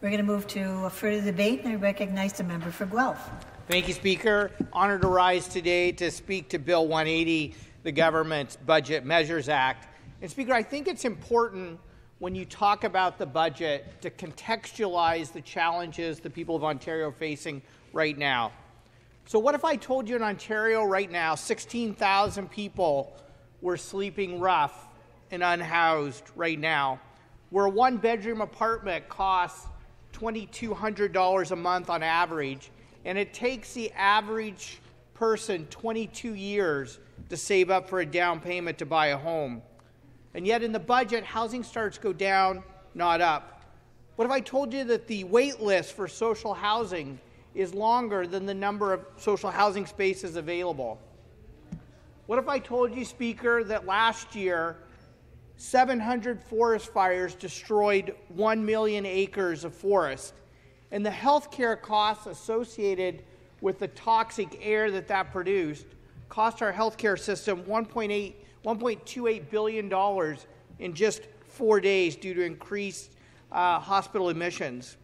We're going to move to a further debate, and I recognize the member for Guelph. Thank you, Speaker. Honored to rise today to speak to Bill 180, the Government's Budget Measures Act. And Speaker, I think it's important when you talk about the budget to contextualize the challenges the people of Ontario are facing right now. So what if I told you in Ontario right now 16,000 people were sleeping rough and unhoused right now, where a one-bedroom apartment costs $2,200 a month on average, and it takes the average person 22 years to save up for a down payment to buy a home. And yet in the budget, housing starts go down, not up. What if I told you that the wait list for social housing is longer than the number of social housing spaces available? What if I told you, Speaker, that last year 700 forest fires destroyed 1 million acres of forest, and the healthcare costs associated with the toxic air that produced cost our healthcare system $1.28 billion in just 4 days due to increased hospital admissions?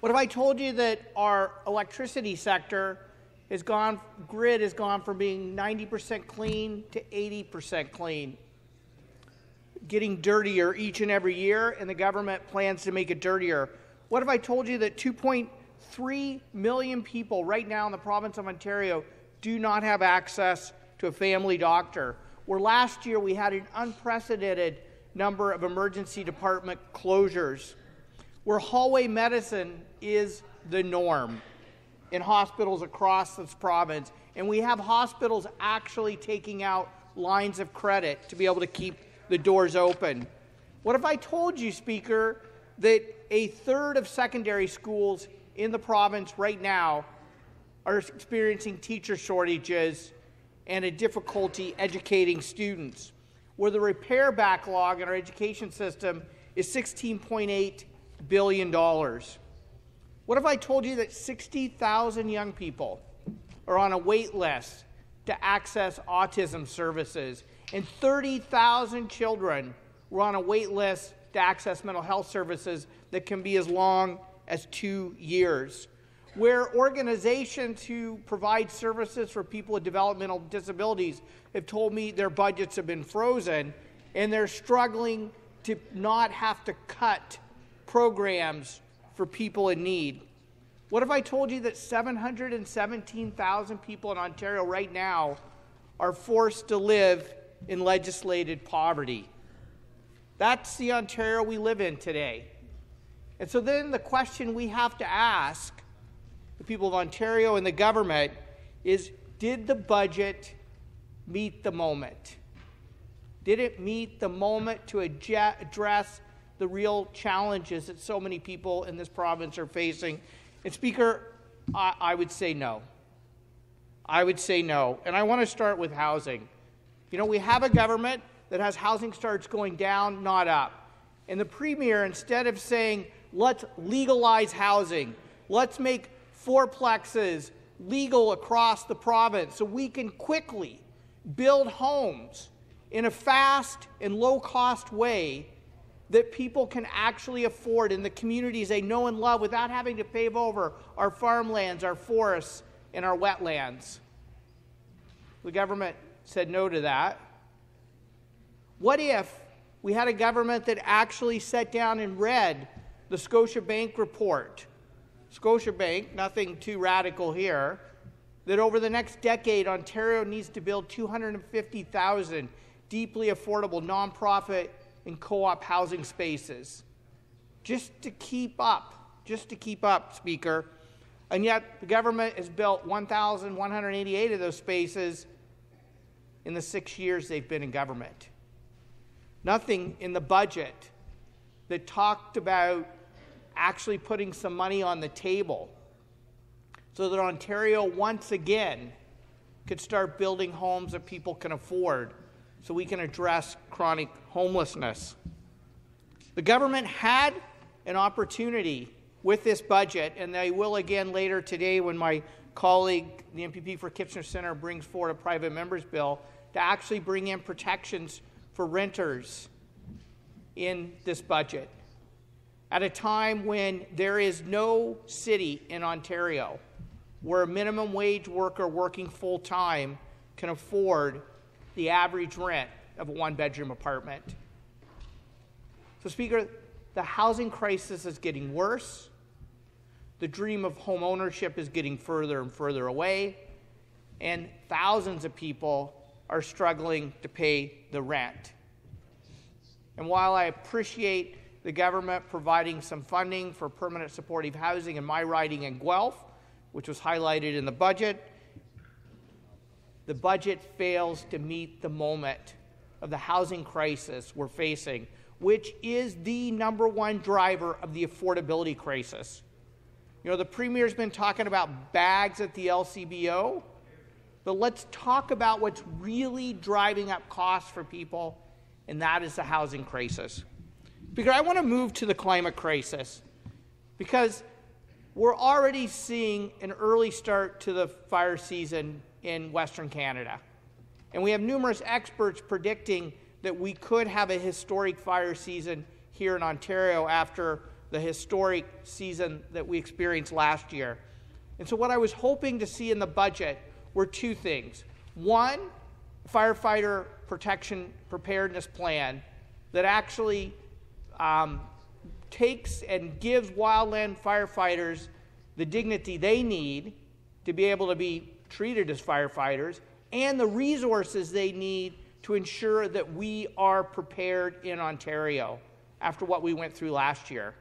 What if I told you that our electricity sector grid has gone from being 90% clean to 80% clean, getting dirtier each and every year, and the government plans to make it dirtier? What if I told you that 2.3 million people right now in the province of Ontario do not have access to a family doctor, where last year we had an unprecedented number of emergency department closures, where hallway medicine is the norm in hospitals across this province, and we have hospitals actually taking out lines of credit to be able to keep the doors open? What if I told you, Speaker, that a third of secondary schools in the province right now are experiencing teacher shortages and a difficulty educating students, where the repair backlog in our education system is $16.8 billion? What if I told you that 60,000 young people are on a wait list to access autism services, and 30,000 children were on a wait list to access mental health services that can be as long as 2 years, where organizations who provide services for people with developmental disabilities have told me their budgets have been frozen and they're struggling to not have to cut programs for people in need? What if I told you that 717,000 people in Ontario right now are forced to live in legislated poverty? That's the Ontario we live in today. And so then the question we have to ask the people of Ontario and the government is, did the budget meet the moment? Did it meet the moment to address the real challenges that so many people in this province are facing? And Speaker, I would say no. I would say no. And I want to start with housing. You know, we have a government that has housing starts going down, not up. And the Premier, instead of saying, let's legalize housing, let's make fourplexes legal across the province so we can quickly build homes in a fast and low-cost way that people can actually afford in the communities they know and love without having to pave over our farmlands, our forests, and our wetlands. The government said no to that. What if we had a government that actually sat down and read the Scotiabank report? Scotiabank, nothing too radical here, that over the next decade, Ontario needs to build 250,000 deeply affordable nonprofit and co-op housing spaces just to keep up, Speaker. And yet the government has built 1,188 of those spaces in the 6 years they've been in government. Nothing in the budget that talked about actually putting some money on the table so that Ontario once again could start building homes that people can afford so we can address chronic homelessness. The government had an opportunity with this budget, and they will again later today when my colleague, the MPP for Kitchener Centre, brings forward a private member's bill to actually bring in protections for renters in this budget. at a time when there is no city in Ontario where a minimum wage worker working full-time can afford the average rent of a one-bedroom apartment. So, Speaker, the housing crisis is getting worse. The dream of home ownership is getting further and further away, and thousands of people are struggling to pay the rent. And while I appreciate the government providing some funding for permanent supportive housing in my riding in Guelph, which was highlighted in the budget fails to meet the moment of the housing crisis we're facing, which is the number one driver of the affordability crisis. You know, the Premier's been talking about bags at the LCBO, but let's talk about what's really driving up costs for people, and that is the housing crisis. Because I want to move to the climate crisis, because we're already seeing an early start to the fire season in Western Canada. And we have numerous experts predicting that we could have a historic fire season here in Ontario after the historic season that we experienced last year. And so what I was hoping to see in the budget were two things. One, a firefighter protection preparedness plan that actually takes and gives wildland firefighters the dignity they need to be able to be treated as firefighters and the resources they need to ensure that we are prepared in Ontario after what we went through last year.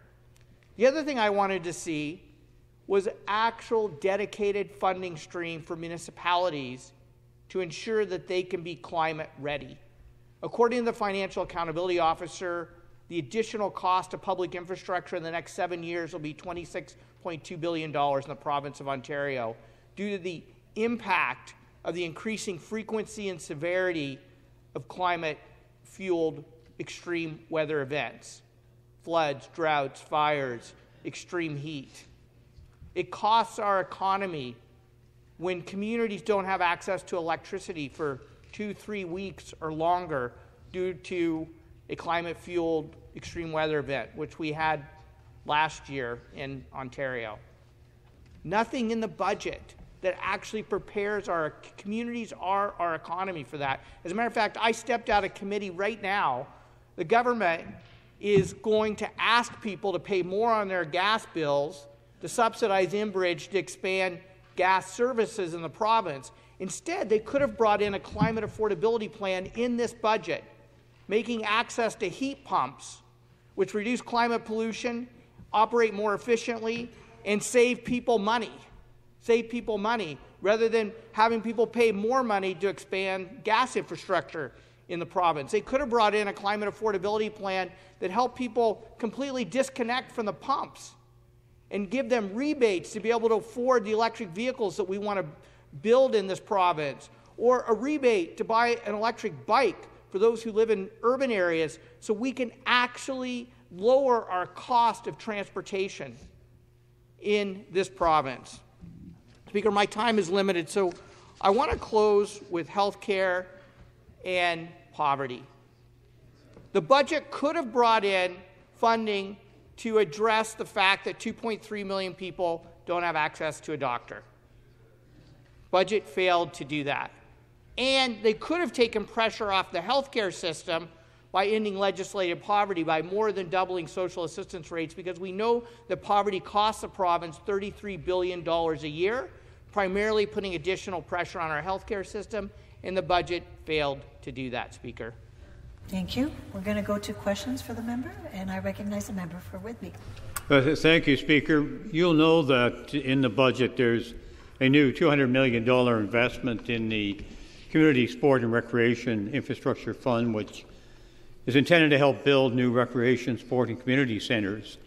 The other thing I wanted to see was actual dedicated funding stream for municipalities to ensure that they can be climate ready. According to the Financial Accountability Officer, the additional cost of public infrastructure in the next 7 years will be $26.2 billion in the province of Ontario due to the impact of the increasing frequency and severity of climate-fueled extreme weather events, floods, droughts, fires, extreme heat. It costs our economy when communities don't have access to electricity for 2-3 weeks or longer due to a climate-fueled extreme weather event, which we had last year in Ontario. Nothing in the budget that actually prepares our communities, our economy for that. As a matter of fact, I stepped out of committee right now. The government is going to ask people to pay more on their gas bills to subsidize Enbridge to expand gas services in the province. Instead, they could have brought in a climate affordability plan in this budget, making access to heat pumps, which reduce climate pollution, operate more efficiently, and save people money. Save people money, rather than having people pay more money to expand gas infrastructure in the province. They could have brought in a climate affordability plan that helped people completely disconnect from the pumps and give them rebates to be able to afford the electric vehicles that we want to build in this province, or a rebate to buy an electric bike for those who live in urban areas so we can actually lower our cost of transportation in this province. Speaker, my time is limited, so I want to close with health care and poverty. The budget could have brought in funding to address the fact that 2.3 million people don't have access to a doctor. Budget failed to do that. And they could have taken pressure off the healthcare system by ending legislated poverty, by more than doubling social assistance rates, because we know that poverty costs the province $33 billion a year, primarily putting additional pressure on our healthcare system, and the budget failed to do that, Speaker. Thank you. We're going to go to questions for the member, and I recognize the member for Whitby. Thank you, Speaker. You'll know that in the budget there's a new $200 million investment in the Community Sport and Recreation Infrastructure Fund, which is intended to help build new recreation, sport, and community centres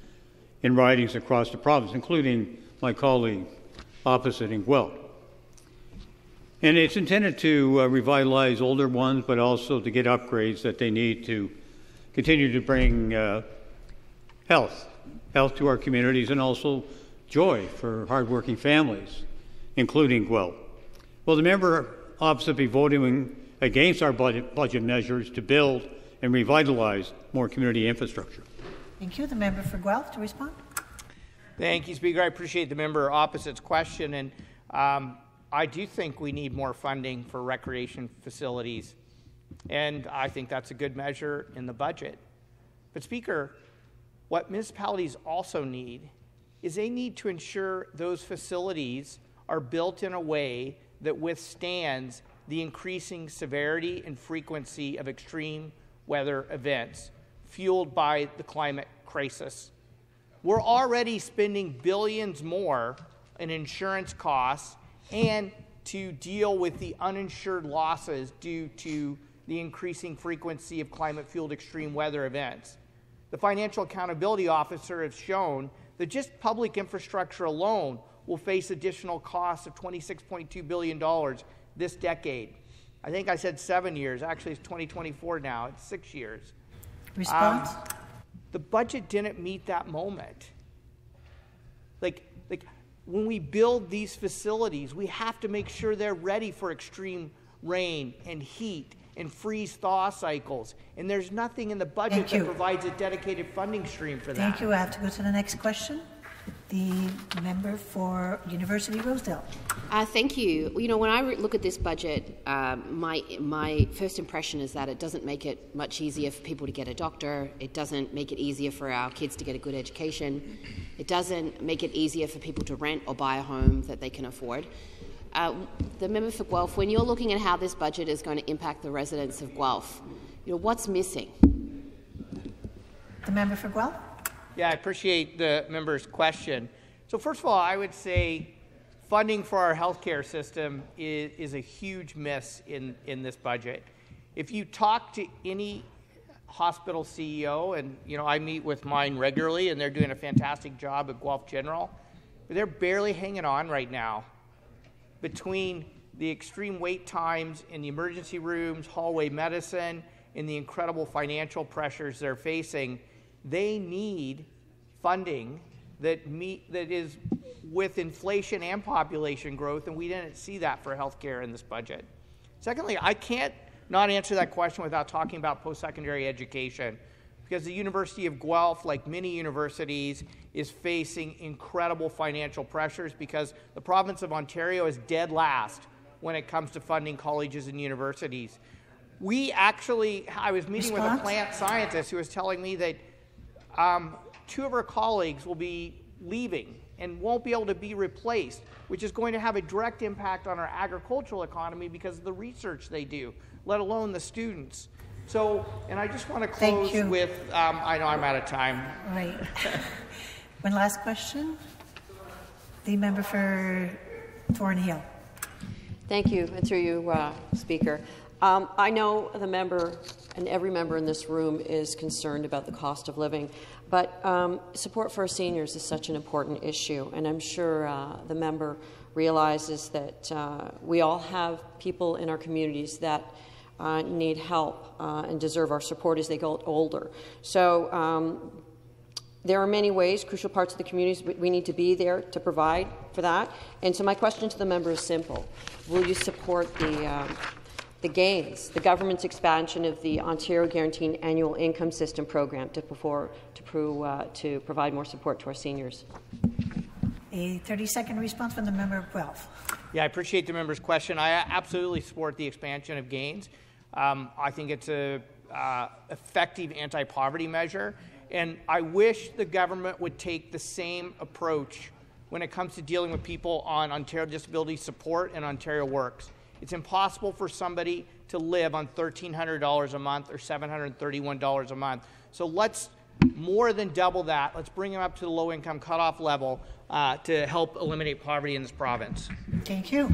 in ridings across the province, including my colleague opposite in Guelph. And it's intended to revitalize older ones, but also to get upgrades that they need to continue to bring health to our communities, and also joy for hardworking families, including Guelph. Will the member opposite be voting against our budget measures to build and revitalize more community infrastructure? Thank you. The member for Guelph to respond. Thank you, Speaker. I appreciate the member opposite's question, and I do think we need more funding for recreation facilities, and I think that's a good measure in the budget. But, Speaker, what municipalities also need is they need to ensure those facilities are built in a way that withstands the increasing severity and frequency of extreme weather events fueled by the climate crisis. We're already spending billions more in insurance costs and to deal with the uninsured losses due to the increasing frequency of climate-fueled extreme weather events. The Financial Accountability Officer has shown that just public infrastructure alone will face additional costs of $26.2 billion this decade. I think I said 7 years. Actually, it's 2024 now. It's 6 years. Response? The budget didn't meet that moment. Like when we build these facilities, we have to make sure they're ready for extreme rain and heat and freeze-thaw cycles. And there's nothing in the budget that provides a dedicated funding stream for that. Thank you. I have to go to the next question. The member for University Rosedale. Thank you. You know, when I look at this budget, my first impression is that it doesn't make it much easier for people to get a doctor. It doesn't make it easier for our kids to get a good education. It doesn't make it easier for people to rent or buy a home that they can afford. The member for Guelph, when you're looking at how this budget is going to impact the residents of Guelph, you know, what's missing? The member for Guelph. Yeah, I appreciate the member's question. So first of all, I would say funding for our healthcare system is a huge miss in this budget. If you talk to any hospital CEO, and you know I meet with mine regularly, and they're doing a fantastic job at Guelph General, but they're barely hanging on right now. Between the extreme wait times in the emergency rooms, hallway medicine, and the incredible financial pressures they're facing, they need funding that is with inflation and population growth, and we didn't see that for healthcare in this budget. Secondly, I can't not answer that question without talking about post-secondary education, because the University of Guelph, like many universities, is facing incredible financial pressures because the province of Ontario is dead last when it comes to funding colleges and universities. I was meeting with a plant scientist who was telling me that 2 of our colleagues will be leaving and won't be able to be replaced, which is going to have a direct impact on our agricultural economy because of the research they do, let alone the students. So, and I just want to close with, I know I'm out of time. Right. One last question. The member for Thornhill. Thank you, and through you, Speaker. I know the member and every member in this room is concerned about the cost of living, but support for our seniors is such an important issue, and I'm sure the member realizes that we all have people in our communities that need help and deserve our support as they get older. So there are many ways, crucial parts of the communities, we need to be there to provide for that. And so my question to the member is simple. Will you support the gains, the government's expansion of the Ontario Guaranteed Annual Income System program to provide more support to our seniors? A 30-second response from the member of Guelph. Yeah, I appreciate the member's question. I absolutely support the expansion of gains. I think it's a effective anti-poverty measure, and I wish the government would take the same approach when it comes to dealing with people on Ontario Disability Support and Ontario Works. It's impossible for somebody to live on $1,300 a month or $731 a month. So let's more than double that. Let's bring them up to the low-income cutoff level to help eliminate poverty in this province. Thank you.